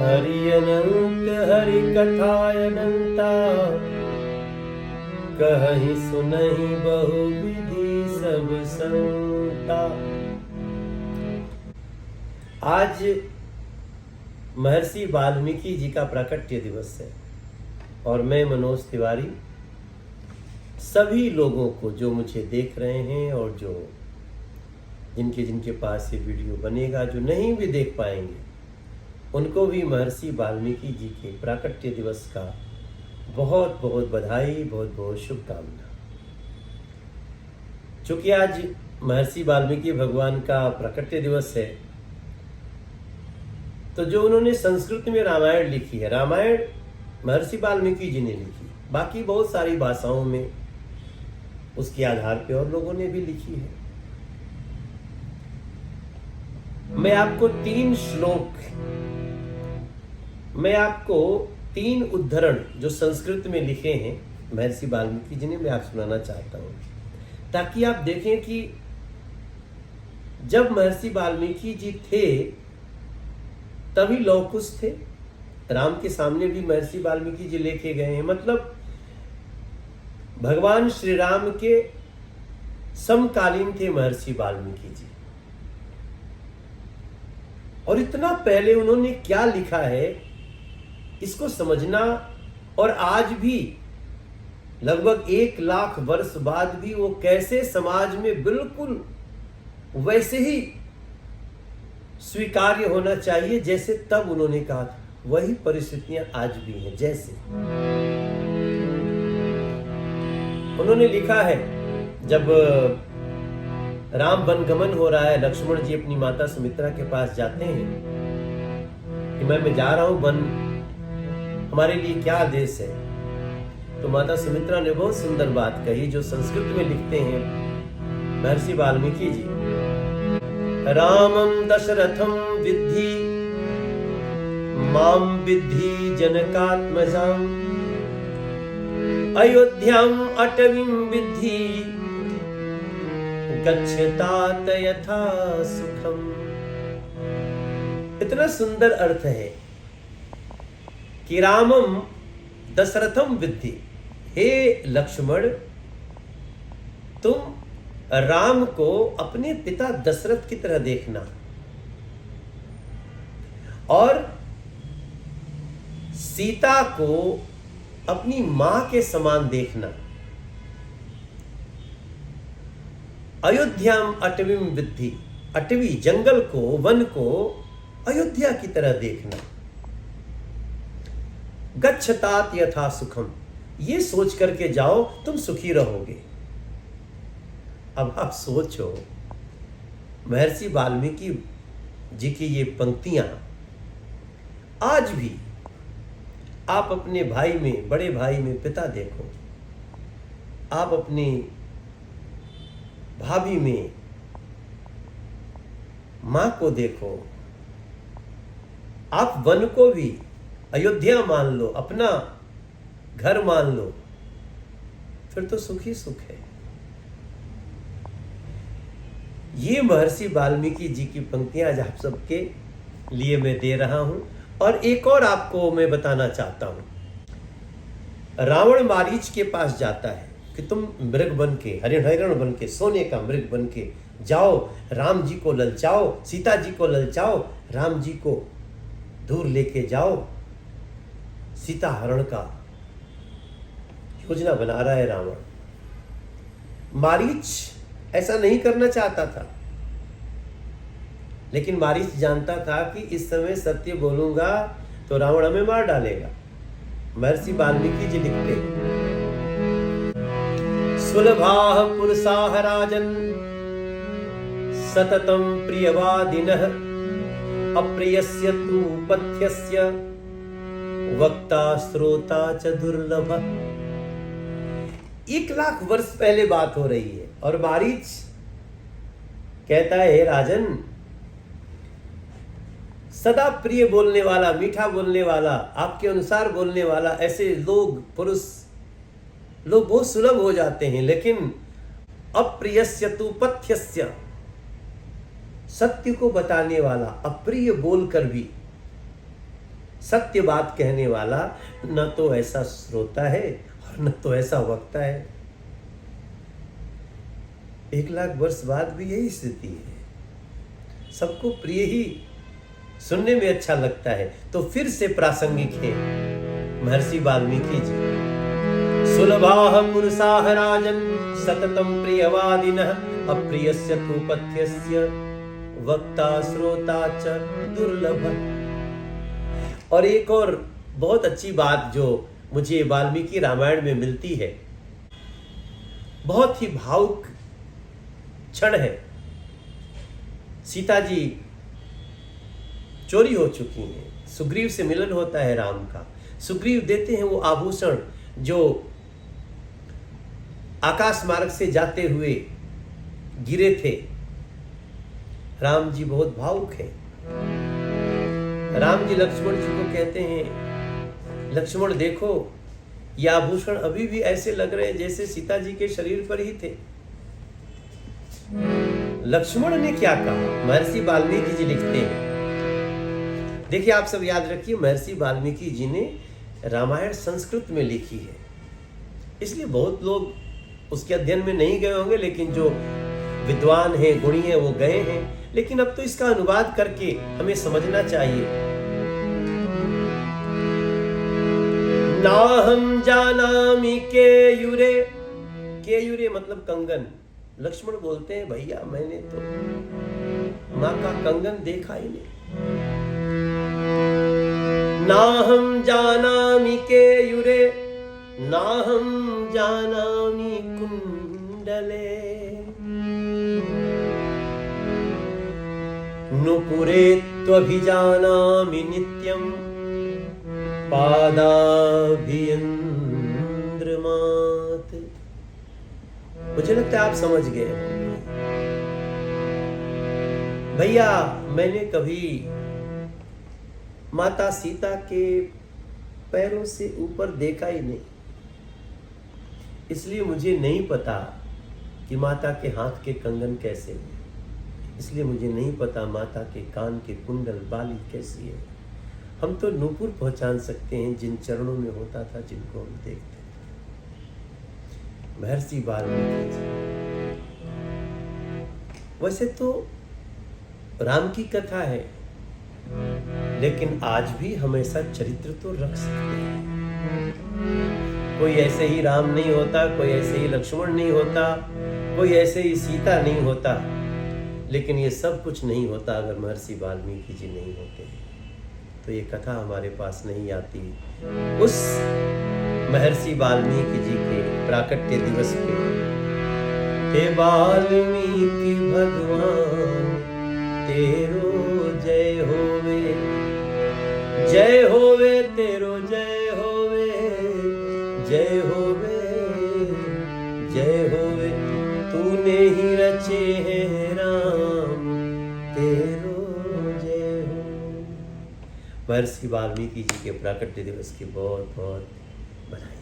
हरि अनंत हरि कथायनंता, कहि सुनहि बहु विधि सब संता। आज महर्षि वाल्मीकि जी का प्राकट्य दिवस है और मैं मनोज तिवारी सभी लोगों को जो मुझे देख रहे हैं और जो जिनके पास ये वीडियो बनेगा, जो नहीं भी देख पाएंगे, उनको भी महर्षि वाल्मीकि जी के प्राकट्य दिवस का बहुत बहुत बधाई, बहुत बहुत शुभकामना। चूंकि आज महर्षि वाल्मीकि भगवान का प्राकट्य दिवस है, तो जो उन्होंने संस्कृत में रामायण लिखी है, रामायण महर्षि वाल्मीकि जी ने लिखी, बाकी बहुत सारी भाषाओं में उसके आधार पर और लोगों ने भी लिखी है। मैं आपको तीन उद्धरण जो संस्कृत में लिखे हैं महर्षि वाल्मीकि जी ने, मैं आप सुनाना चाहता हूं, ताकि आप देखें कि जब महर्षि वाल्मीकि जी थे तभी लौह कुश थे। राम के सामने भी महर्षि वाल्मीकि जी लेके गए हैं, मतलब भगवान श्री राम के समकालीन थे महर्षि वाल्मीकि जी। और इतना पहले उन्होंने क्या लिखा है, इसको समझना, और आज भी लगभग 1 लाख वर्ष बाद भी वो कैसे समाज में बिल्कुल वैसे ही स्वीकार्य होना चाहिए जैसे तब उन्होंने कहा था, वही परिस्थितियां आज भी हैं। जैसे उन्होंने लिखा है, जब राम वनगमन हो रहा है, लक्ष्मण जी अपनी माता सुमित्रा के पास जाते हैं कि मैं जा रहा हूं वन, हमारे लिए क्या आदेश है। तो माता सुमित्रा ने बहुत सुंदर बात कही जो संस्कृत में लिखते हैं महर्षि वाल्मीकि जी। रामं दशरथं विद्धि मां विद्धि जनकात्मजाम्, अयोध्याम् अटवीं विद्धि गच्छतात यथा सुखम। इतना सुंदर अर्थ है कि रामम दशरथम विद्धि, हे लक्ष्मण तुम राम को अपने पिता दशरथ की तरह देखना और सीता को अपनी मां के समान देखना। अयोध्याम अटवीं विद्धि, अटवी जंगल को, वन को अयोध्या की तरह देखना। गच्छतात यथा सुखम, ये सोच करके जाओ तुम सुखी रहोगे। अब आप सोचो, महर्षि वाल्मीकि जी की ये पंक्तियां आज भी आप अपने भाई में, बड़े भाई में पिता देखो, आप अपनी भाभी में मां को देखो, आप वन को भी अयोध्या मान लो, अपना घर मान लो, फिर तो सुख ही सुख है। ये महर्षि वाल्मीकि जी की पंक्तियां आज आप सबके लिए मैं दे रहा हूं। और एक और आपको मैं बताना चाहता हूं। रावण मारीच के पास जाता है कि तुम मृग बन के, हिरण बन के, सोने का मृग बन के जाओ, राम जी को ललचाओ, सीता जी को ललचाओ, राम जी को दूर लेके जाओ। सीता हरण का योजना बना रहा है रावण। मारीच ऐसा नहीं करना चाहता था, लेकिन मारीच जानता था कि इस समय सत्य बोलूंगा तो रावण हमें मार डालेगा। महर्षि वाल्मीकि जी लिखते, सुलभाः पुरुषाः राजन् सततं प्रियवादिनः, अप्रियस्य तु पथ्यस्य वक्ता श्रोता च दुर्लभः। 1 लाख वर्ष पहले बात हो रही है और मारीच कहता है, राजन, सदा प्रिय बोलने वाला, मीठा बोलने वाला, आपके अनुसार बोलने वाला, ऐसे लोग, पुरुष लोग बहुत सुलभ हो जाते हैं, लेकिन अप्रियस्य तु पथ्यस्य, सत्य को बताने वाला, अप्रिय बोलकर भी सत्य बात कहने वाला न तो ऐसा श्रोता है और न तो ऐसा वक्ता है। 1,00,000 वर्ष बाद भी यही स्थिति है, सबको प्रिय ही सुनने में अच्छा लगता है। तो फिर से प्रासंगिक है महर्षि वाल्मीकि जी। सुलभाः पुरुषाः राजन् सततं प्रियवादिनः अप्रियस्य तु पथ्यस्य वक्ता श्रोता च दुर्लभ। और एक और बहुत अच्छी बात जो मुझे वाल्मीकि रामायण में मिलती है, बहुत ही भावुक क्षण है। सीता जी चोरी हो चुकी हैं, सुग्रीव से मिलन होता है राम का। सुग्रीव देते हैं वो आभूषण जो आकाश मार्ग से जाते हुए गिरे थे। राम जी बहुत भावुक हैं। राम जी लक्ष्मण जी को कहते हैं, लक्ष्मण देखो ये आभूषण अभी भी ऐसे लग रहे हैं जैसे सीता जी के शरीर पर ही थे। लक्ष्मण ने क्या कहा? महर्षि वाल्मीकि जी लिखते हैं, देखिए आप सब याद रखिए, महर्षि वाल्मीकि जी ने रामायण संस्कृत में लिखी है, इसलिए बहुत लोग उसके अध्ययन में नहीं गए होंगे, लेकिन जो विद्वान हैं, गुणी हैं, वो गए हैं। लेकिन अब तो इसका अनुवाद करके हमें समझना चाहिए। नाहम जानामि केयुरे, केयुरे मतलब कंगन। लक्ष्मण बोलते हैं भैया मैंने तो माँ का कंगन देखा ही नहीं। नाहम जानामि केयुरे नाहम जानामि कुंडले नुपुरे त्वभिजानामि नित्यं पादाभियन्द्रमात्। मुझे लगता है आप समझ गए भैया, मैंने कभी माता सीता के पैरों से ऊपर देखा ही नहीं, इसलिए मुझे नहीं पता कि माता के हाथ के कंगन कैसे हैं, इसलिए मुझे नहीं पता माता के कान के कुंडल बाली कैसी है। हम तो नूपुर पहचान सकते हैं जिन चरणों में होता था, जिनको हम देखते थे। महर्षि वाल्मीकि जी। वैसे तो राम की कथा है, लेकिन आज भी हमेशा चरित्र तो रख सकते हैं। कोई ऐसे ही राम नहीं होता, कोई ऐसे ही लक्ष्मण नहीं होता, कोई ऐसे ही सीता नहीं होता, लेकिन ये सब कुछ नहीं होता अगर महर्षि वाल्मीकि जी नहीं होते, तो ये कथा हमारे पास नहीं आती। उस महर्षि वाल्मीकि जी के प्राकट्य दिवस पे, हे वाल्मीकि भगवान तेरो जय होवे, जय होवे तेरो जय होवे, जय होवे, जय होवे, तूने ही रचे हैं राम तेरो जय हो। महर्षि वाल्मीकि जी के प्राकट्य दिवस की बहुत बहुत बधाई।